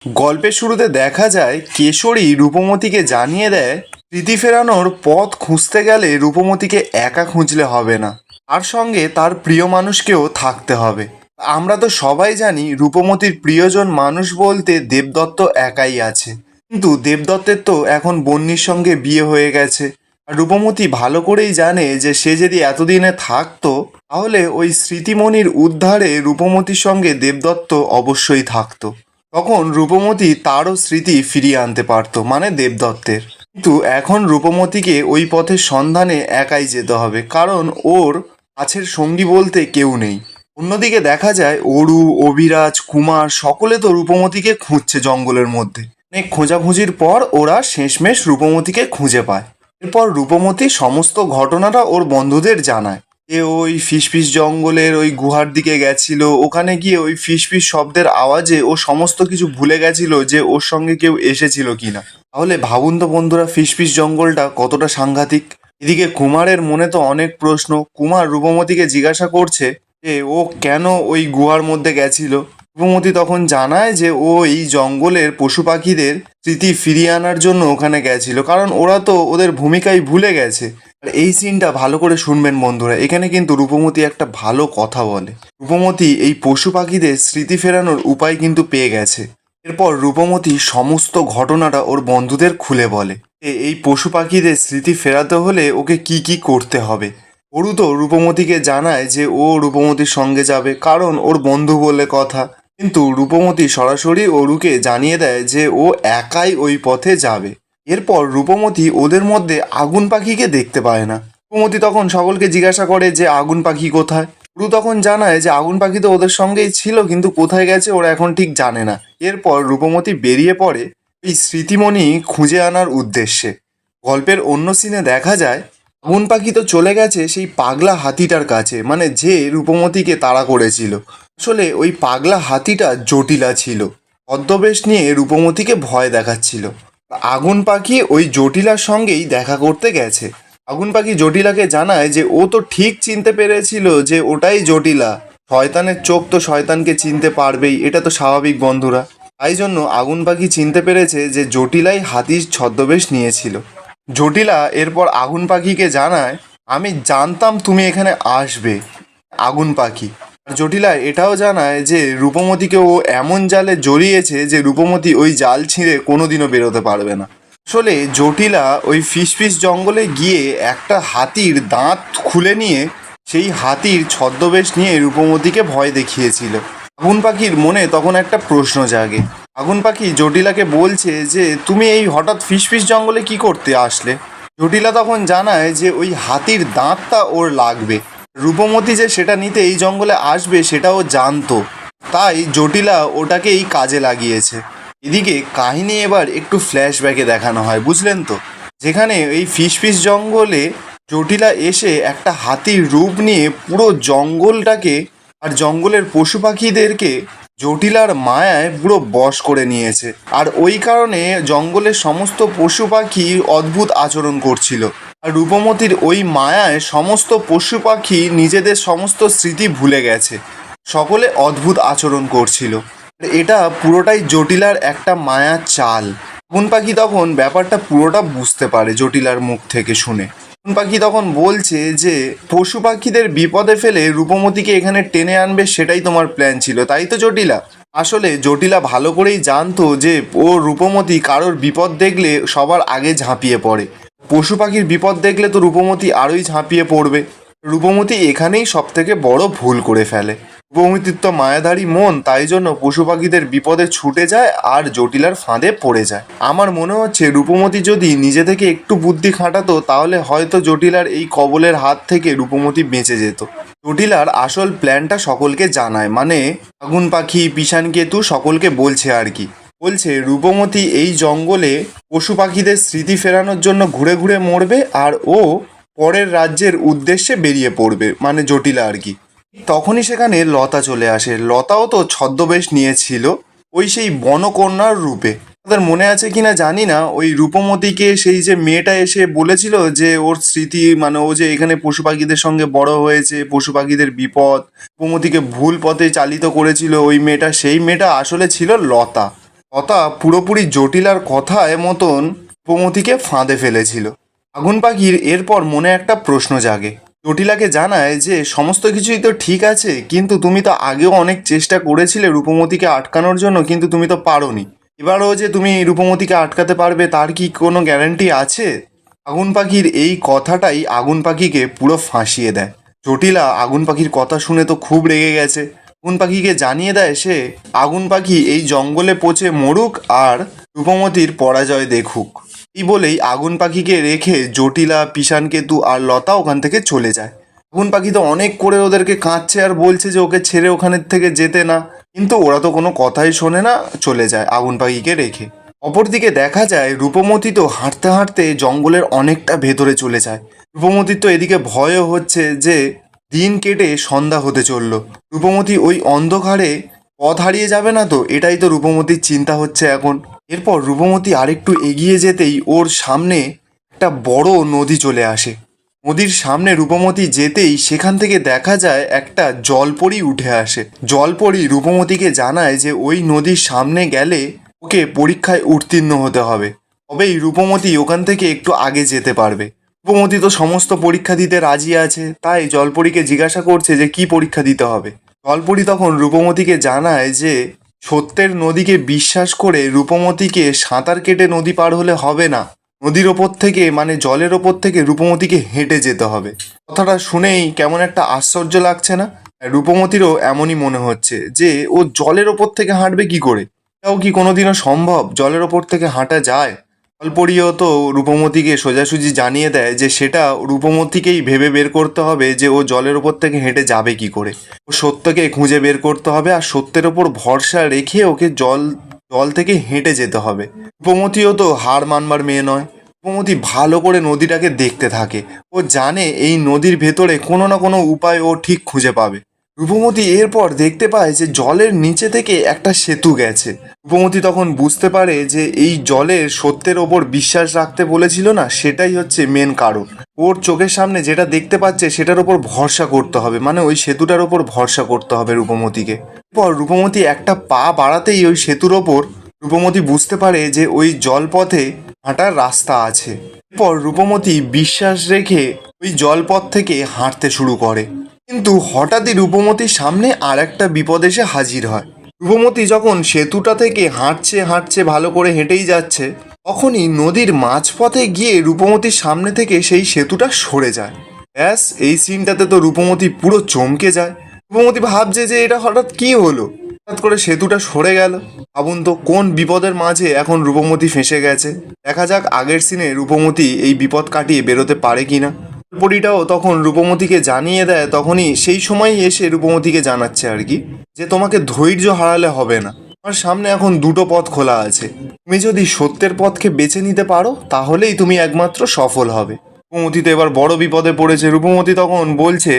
গল্পের শুরুতে দেখা যায় কেশরী রূপমতিকে জানিয়ে দেয় স্মৃতি ফেরানোর পথ খুঁজতে গেলে রূপমতিকে একা খুঁজলে হবে না, আর সঙ্গে তার প্রিয় মানুষকেও থাকতে হবে। আমরা তো সবাই জানি রূপমতির প্রিয়জন মানুষ বলতে দেবদত্ত একাই আছে, কিন্তু দেবদত্তের তো এখন বন্নির সঙ্গে বিয়ে হয়ে গেছে। আর রূপমতি ভালো করেই জানে যে সে যদি এতদিনে থাকতো তাহলে ওই স্মৃতিমণির উদ্ধারে রূপমতির সঙ্গে দেবদত্ত অবশ্যই থাকতো। তখন রূপমতি তারও স্মৃতি ফিরিয়ে আনতে পারত, মানে দেবদত্তের। কিন্তু এখন রূপমতিকে ওই পথের সন্ধানে একাই যেতে হবে, কারণ ওর কাছের সঙ্গী বলতে কেউ নেই। অন্যদিকে দেখা যায় অরু, অভিরাজ, কুমার সকলে তো রূপমতিকে খুঁজছে জঙ্গলের মধ্যে। অনেক খোঁজাখুঁজির পর ওরা শেষমেশ রূপমতিকে খুঁজে পায়। এরপর রূপমতি সমস্ত ঘটনাটা ওর বন্ধুদের জানায় যে ওই ফিসফিস জঙ্গলের ওই গুহার দিকে গেছিল, ওখানে গিয়ে ওই ফিসফিস শব্দের আওয়াজে ও সমস্ত কিছু ভুলে গেছিল যে ওর সঙ্গে কেউ এসেছিল কিনা। তাহলে ভাবুন তো বন্ধুরা, ফিসফিস জঙ্গলটা কতটা সাংঘাতিক। এদিকে কুমারের মনে তো অনেক প্রশ্ন। কুমার রূপমতিকে জিজ্ঞাসা করছে যে ও কেন ওই গুহার মধ্যে গেছিল। রূপমতি তখন জানায় যে ও এই জঙ্গলের পশু পাখিদের স্মৃতি ফিরিয়ে আনার জন্য ওখানে গেছিল, কারণ ওরা তো ওদের ভূমিকাই ভুলে গেছে। আর এই সিনটা ভালো করে শুনবেন বন্ধুরা, এখানে কিন্তু রূপমতি একটা ভালো কথা বলে। রূপমতি এই পশু পাখিদের স্মৃতি ফেরানোর উপায় কিন্তু পেয়ে গেছে। এরপর রূপমতি সমস্ত ঘটনাটা ওর বন্ধুদের খুলে বলে এই পশু পাখিদের স্মৃতি ফেরাতে হলে ওকে কি কি করতে হবে। অরু তো রূপমতিকে জানায় যে ও রূপমতির সঙ্গে যাবে, কারণ ওর বন্ধু বলে কথা। কিন্তু রূপমতি সরাসরি অরুকে জানিয়ে দেয় যে ও একাই ওই পথে যাবে। এরপর রূপমতি ওদের মধ্যে আগুন পাখিকে দেখতে পায় না। রূপমতি তখন সকলকে জিজ্ঞাসা করে যে আগুন পাখি কোথায়। অরু তখন জানায় যে আগুন পাখি তো ওদের সঙ্গেই ছিল, কিন্তু কোথায় গেছে ওরা এখন ঠিক জানে না। এরপর রূপমতি বেরিয়ে পড়ে এই স্মৃতিমণি খুঁজে আনার উদ্দেশ্যে। গল্পের অন্য সিনে দেখা যায় আগুন পাখি তো চলে গেছে সেই পাগলা হাতিটার কাছে, মানে যে রূপমতিকে তাড়া করেছিল। আসলে ওই পাগলা হাতিটা জটিলা ছিল, ছদ্মবেশ নিয়ে রূপমতিকে ভয় দেখাচ্ছিল। আগুন পাখি ওই জটিলার সঙ্গেই দেখা করতে গেছে। আগুন পাখি জটিলাকে জানায় যে ও তো ঠিক চিনতে পেরেছিল যে ওটাই জটিলা। শয়তানের চোখ তো শয়তানকে চিনতে পারবেই, এটা তো স্বাভাবিক বন্ধুরা। তাই জন্য আগুন পাখি চিনতে পেরেছে যে জটিলাই হাতির ছদ্মবেশ নিয়েছিল। জটিলা এরপর আগুন পাখিকে জানায় আমি জানতাম তুমি এখানে আসবে। আগুন পাখি আর জটিলা এটাও জানায় যে রূপমতিকে ও এমন জালে জড়িয়েছে যে রূপমতি ওই জাল ছিঁড়ে কোনোদিনও বেরোতে পারবে না। আসলে জটিলা ওই ফিসফিস জঙ্গলে গিয়ে একটা হাতির দাঁত খুলে নিয়ে সেই হাতির ছদ্মবেশ নিয়ে রূপমতিকে ভয় দেখিয়েছিল। আগুন পাখির মনে তখন একটা প্রশ্ন জাগে। আগুন পাখি জটিলাকে বলছে যে তুমি এই হঠাৎ ফিসফিস জঙ্গলে কি করতে আসলে। জটিলা তখন জানায় যে ওই হাতির দাঁতটা ওর লাগবে। রূপমতি যে সেটা নিতে এই জঙ্গলে আসবে সেটাও জানতো, তাই জটিলা ওটাকে এই কাজে লাগিয়েছে। এদিকে কাহিনী এবার একটু ফ্ল্যাশব্যাকে দেখানো হয়, বুঝলেন তো। যেখানে এই ফিসফিস জঙ্গলে জটিলা এসে একটা হাতির রূপ নিয়ে পুরো জঙ্গলটাকে আর জঙ্গলের পশু পাখিদেরকে জটিলার মায়ায় পুরো বশ করে নিয়েছে। আর ওই কারণে জঙ্গলের সমস্ত পশু পাখি অদ্ভুত আচরণ করছিল। আর রূপমতির ওই মায়ায় সমস্ত পশু পাখি নিজেদের সমস্ত স্মৃতি ভুলে গেছে, সকলে অদ্ভুত আচরণ করছিল। এটা পুরোটাই জটিলার একটা মায়ার চাল। আগুন পাখি তখন ব্যাপারটা পুরোটা বুঝতে পারে জটিলার মুখ থেকে শুনে। আগুন পাখি তখন বলছে যে পশু পাখিদের বিপদে ফেলে রূপমতিকে এখানে টেনে আনবে, সেটাই তোমার প্ল্যান ছিল, তাই তো জটিলা। আসলে জটিলা ভালো করেই জানতো যে ও রূপমতি কারোর বিপদ দেখলে সবার আগে ঝাঁপিয়ে পড়ে। পশু পাখির বিপদ দেখলে তো রূপমতি আরোই ঝাঁপিয়ে পড়বে। রূপমতি এখানেই সব থেকে বড় ভুল করে ফেলে। রূপমতির তো মায়াধারী মন, তাই জন্য পশু পাখিদের বিপদে ছুটে যায় আর জটিলার ফাঁদে পড়ে যায়। আমার মনে হচ্ছে রূপমতি যদি নিজে থেকে একটু বুদ্ধি খাটাতো তাহলে হয়তো জটিলার এই কবলের হাত থেকে রূপমতি বেঁচে যেত। জটিলার আসল প্ল্যানটা সকলকে জানায়, মানে আগুন পাখি, পিশানকেতু সকলকে বলছে আর কি। বলছে রূপমতি এই জঙ্গলে পশু পাখিদের স্মৃতি ফেরানোর জন্য ঘুরে ঘুরে মরবে আর ও পরের রাজ্যের উদ্দেশ্যে বেরিয়ে পড়বে, মানে জটিলা আর কি। তখনই সেখানে লতা চলে আসে। লতাও তো ছদ্মবেশ নিয়েছিল ওই সেই বনকন্যার রূপে। তাদের মনে আছে কিনা জানি না, ওই রূপমতিকে সেই যে মেয়েটা এসে বলেছিল যে ওর স্মৃতি, মানে ও যে এখানে পশু পাখিদের সঙ্গে বড় হয়েছে, পশু পাখিদের বিপদ, রূপমতিকে ভুল পথে চালিত করেছিল ওই মেয়েটা, সেই মেয়েটা আসলে ছিল লতা। কথা পুরোপুরি জটিলার কথায় মতন রূপমতিকে ফাঁদে ফেলেছিল। আগুন পাখির এরপর মনে একটা প্রশ্ন জাগে। জটিলাকে জানায় যে সমস্ত কিছুই তো ঠিক আছে, কিন্তু তুমি তো আগেও অনেক চেষ্টা করেছিলে রূপমতিকে আটকানোর জন্য, কিন্তু তুমি তো পারোনি। এবারও যে তুমি রূপমতিকে আটকাতে পারবে তার কি কোনো গ্যারান্টি আছে? আগুন পাখির এই কথাটাই আগুন পাখিকে পুরো ফাঁসিয়ে দেয়। জটিলা আগুন পাখির কথা শুনে তো খুব রেগে গেছে। আগুন পাখিকে জানিয়ে দেয় সে আগুন পাখি এই জঙ্গলে পচে মরুক আর রূপমতির পরাজয় দেখুক। এই বলেই আগুন পাখিকে রেখে জটিলা, পিষাণকেতু আর লতা ওখান থেকে চলে যায়। আগুন পাখি তো অনেক করে ওদেরকে কাঁদছে আর বলছে যে ওকে ছেড়ে ওখানের থেকে যেতে না, কিন্তু ওরা তো কোনো কথাই শোনে না, চলে যায় আগুন পাখিকে রেখে। অপরদিকে দেখা যায় রূপমতি তো হাঁটতে হাঁটতে জঙ্গলের অনেকটা ভেতরে চলে যায়। রূপমতির তো এদিকে ভয়ও হচ্ছে যে দিন কেটে সন্ধ্যা হতে চলল, রূপমতি ওই অন্ধকারে পথ হারিয়ে যাবে না তো, এটাই তো রূপমতির চিন্তা হচ্ছে এখন। এরপর রূপমতি আরেকটু এগিয়ে যেতেই ওর সামনে একটা বড় নদী চলে আসে। নদীর সামনে রূপমতি যেতেই সেখান থেকে দেখা যায় একটা জলপরি উঠে আসে। জলপরি রূপমতিকে জানায় যে ওই নদীর সামনে গেলে ওকে পরীক্ষায় উত্তীর্ণ হতে হবে, তবেই রূপমতি ওখান থেকে একটু আগে যেতে পারবে। রূপমতি তো সমস্ত পরীক্ষা দিতে রাজি আছে, তাই জলপরীকে জিজ্ঞাসা করছে যে কি পরীক্ষা দিতে হবে। জলপরি তখন রূপমতিকে জানায় যে সত্যের নদীকে বিশ্বাস করে রূপমতিকে সাঁতার কেটে নদী পার হলে হবে না, নদীর ওপর থেকে মানে জলের ওপর থেকে রূপমতিকে হেঁটে যেতে হবে। কথাটা শুনেই কেমন একটা আশ্চর্য লাগছে না? রূপমতিরও এমনই মনে হচ্ছে যে ও জলের ওপর থেকে হাঁটবে কি করে? এটাও কি কোনোদিনও সম্ভব? জলের ওপর থেকে হাঁটা যায়? জলপরীও তো রূপমতিকে সোজাসুজি জানিয়ে দেয় যে সেটা রূপমতিকেই ভেবে বের করতে হবে যে ও জলের ওপর থেকে হেঁটে যাবে কি করে। ও সত্যকে খুঁজে বের করতে হবে আর সত্যের ওপর ভরসা রেখে ওকে জল জল থেকে হেঁটে যেতে হবে। রূপমতিও তো হার মানবার মেয়ে নয়। রূপমতি ভালো করে নদীটাকে দেখতে থাকে। ও জানে এই নদীর ভেতরে কোনো না কোনো উপায় ও ঠিক খুঁজে পাবে। রূপমতি এরপর দেখতে পায় যে জলের নিচে থেকে একটা সেতু গেছে। রূপমতি তখন বুঝতে পারে যে এই জলের সত্যের ওপর বিশ্বাস রাখতে বলেছিল না, সেটাই হচ্ছে মেন কারণ। ওর চোখের সামনে যেটা দেখতে পাচ্ছে সেটার ওপর ভরসা করতে হবে, মানে ওই সেতুটার ওপর ভরসা করতে হবে রূপমতিকে। এরপর রূপমতি একটা পা বাড়াতেই ওই সেতুর ওপর রূপমতি বুঝতে পারে যে ওই জলপথে হাঁটার রাস্তা আছে। এরপর রূপমতি বিশ্বাস রেখে ওই জলপথ থেকে হাঁটতে শুরু করে। কিন্তু হঠাৎই রূপমতির সামনে আর একটা বিপদ এসে হাজির হয়। রূপমতি যখন সেতুটা থেকে হাঁটছে হাঁটছে ভালো করে হেঁটেই যাচ্ছে, তখনই নদীর মাঝপথে গিয়ে রূপমতির সামনে থেকে সেই সেতুটা সরে যায়। ব্যাস, এই সিনটাতে তো রূপমতি পুরো চমকে যায়। রূপমতি ভাবছে যে এটা হঠাৎ কি হলো, হঠাৎ করে সেতুটা সরে গেল। ভাবুন তো কোন বিপদের মাঝে এখন রূপমতি ফেঁসে গেছে। দেখা যাক আগের সিনে রূপমতি এই বিপদ কাটিয়ে বেরোতে পারে কিনা। পরীটাও তখন রূপমতিকে জানিয়ে দেয়, তখনই সেই সময়ই এসে রূপমতিকে জানাচ্ছে আর কি, যে তোমাকে ধৈর্য হারালে হবে না। তোমার সামনে এখন দুটো পথ খোলা আছে, তুমি যদি সত্যের পথকে বেছে নিতে পারো তাহলেই তুমি একমাত্র সফল হবে। রূপমতি তো এবার বড় বিপদে পড়েছে। রূপমতি তখন বলছে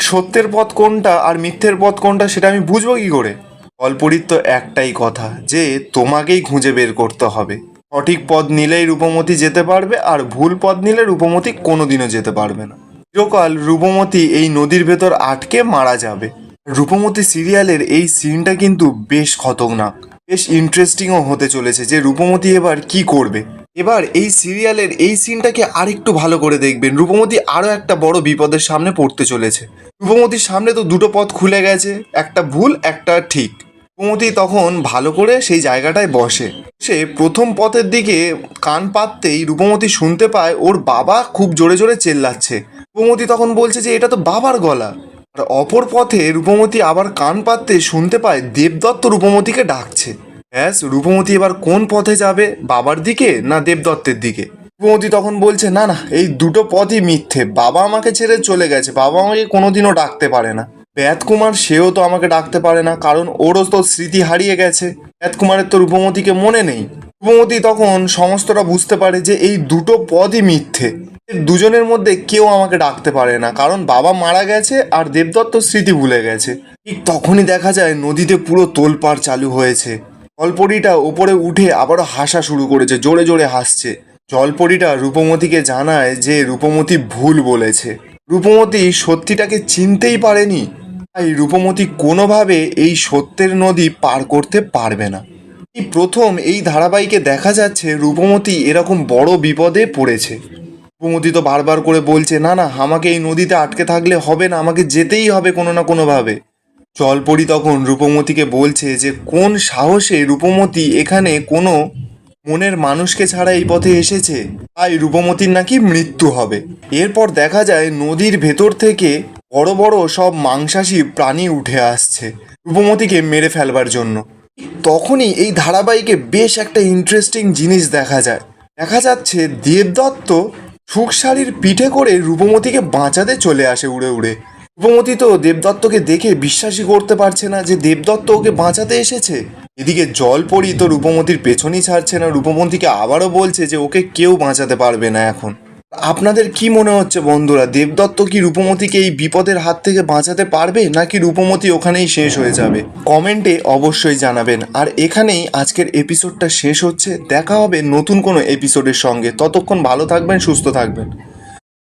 সত্যের পথ কোনটা আর মিথ্যের পথ কোনটা সেটা আমি বুঝবো কি করে? জলপরীর তো একটাই কথা যে তোমাকেই খুঁজে বের করতে হবে। সঠিক পথ নিলেই রূপমতি যেতে পারবে, আর ভুল পথ নিলে রূপমতি কোনোদিনও যেতে পারবে না। চিরকাল রূপমতি এই নদীর ভেতর আটকে মারা যাবে। রূপমতি সিরিয়ালের এই সিনটা কিন্তু বেশ খতরনাক, বেশ ইন্টারেস্টিংও হতে চলেছে যে রূপমতি এবার কি করবে। এবার এই সিরিয়ালের এই সিনটাকে আরেকটু ভালো করে দেখবেন। রূপমতি আরও একটা বড় বিপদের সামনে পড়তে চলেছে। রূপমতির সামনে তো দুটো পথ খুলে গেছে, একটা ভুল একটা ঠিক। রূপমতি তখন ভালো করে সেই জায়গাটায় বসে। সে প্রথম পথের দিকে কান পাততেই রূপমতি শুনতে পায় ওর বাবা খুব জোরে জোরে চেল্লাচ্ছে। রূপমতি তখন বলছে যে এটা তো বাবার গলা। আর অপর পথে রূপমতি আবার কান পাততে শুনতে পায় দেবদত্ত রূপমতিকে ডাকছে। ব্যাস, রূপমতি এবার কোন পথে যাবে, বাবার দিকে না দেবদত্তের দিকে? রূপমতি তখন বলছে না না, এই দুটো পথই মিথ্যে। বাবা আমাকে ছেড়ে চলে গেছে, বাবা আমাকে কোনোদিনও ডাকতে পারে না। বেদকুমার সেও তো আমাকে ডাকতে পারে না, কারণ ওরও তো স্মৃতি হারিয়ে গেছে। বেদকুমারের তো রূপমতিকে মনে নেই। রূপমতি তখন সমস্তটা বুঝতে পারে যে এই দুটো পদই মিথ্যে। দুজনের মধ্যে কেউ আমাকে ডাকতে পারে না, কারণ বাবা মারা গেছে আর দেবদত্ত স্মৃতি ভুলে গেছে। ঠিক তখনই দেখা যায় নদীতে পুরো তোলপাড় চালু হয়েছে। জলপরীটা ওপরে উঠে আবারও হাসা শুরু করেছে, জোরে জোরে হাসছে। জলপরীটা রূপমতিকে জানায় যে রূপমতি ভুল বলেছে। রূপমতি সত্যিটাকে চিনতেই পারেনি, তাই রূপমতি কোনোভাবে এই সত্যের নদী পার করতে পারবে না। এই প্রথম এই ধারাবাহিকে দেখা যাচ্ছে রূপমতি এরকম বড় বিপদে পড়েছে। রূপমতি তো বারবার করে বলছে, না না, আমাকে এই নদীতে আটকে থাকলে হবে না, আমাকে যেতেই হবে কোনো না কোনোভাবে। জলপরি তখন রূপমতিকে বলছে যে কোন সাহসে রূপমতি এখানে কোনো মনের মানুষকে ছাড়া এই পথে এসেছে, তাই রূপমতির নাকি মৃত্যু হবে। এরপর দেখা যায় নদীর ভেতর থেকে বড় বড় সব মাংসাশী প্রাণী উঠে আসছে রূপমতিকে মেরে ফেলবার জন্য। তখনই এই ধারাবাহিকে বেশ একটা ইন্টারেস্টিং জিনিস দেখা যায়। দেখা যাচ্ছে দেবদত্ত সুখসারির পিঠে করে রূপমতিকে বাঁচাতে চলে আসে উড়ে উড়ে। রূপমতি তো দেবদত্তকে দেখে বিশ্বাসই করতে পারছে না যে দেবদত্ত ওকে বাঁচাতে এসেছে। এদিকে জলপরি তো রূপমতির পেছনই ছাড়ছে না, রূপমতিকে আবারও বলছে যে ওকে কেউ বাঁচাতে পারবে না এখন। আপনাদের কি মনে হচ্ছে বন্ধুরা, দেবদত্ত কি রূপমতিকে এই বিপদের হাত থেকে বাঁচাতে পারবে, নাকি রূপমতি ওখানেই শেষ হয়ে যাবে? কমেন্টে অবশ্যই জানাবেন। আর এখানেই আজকের এপিসোডটা শেষ হচ্ছে। দেখা হবে নতুন কোনো এপিসোডের সঙ্গে। ততক্ষণ ভালো থাকবেন, সুস্থ থাকবেন।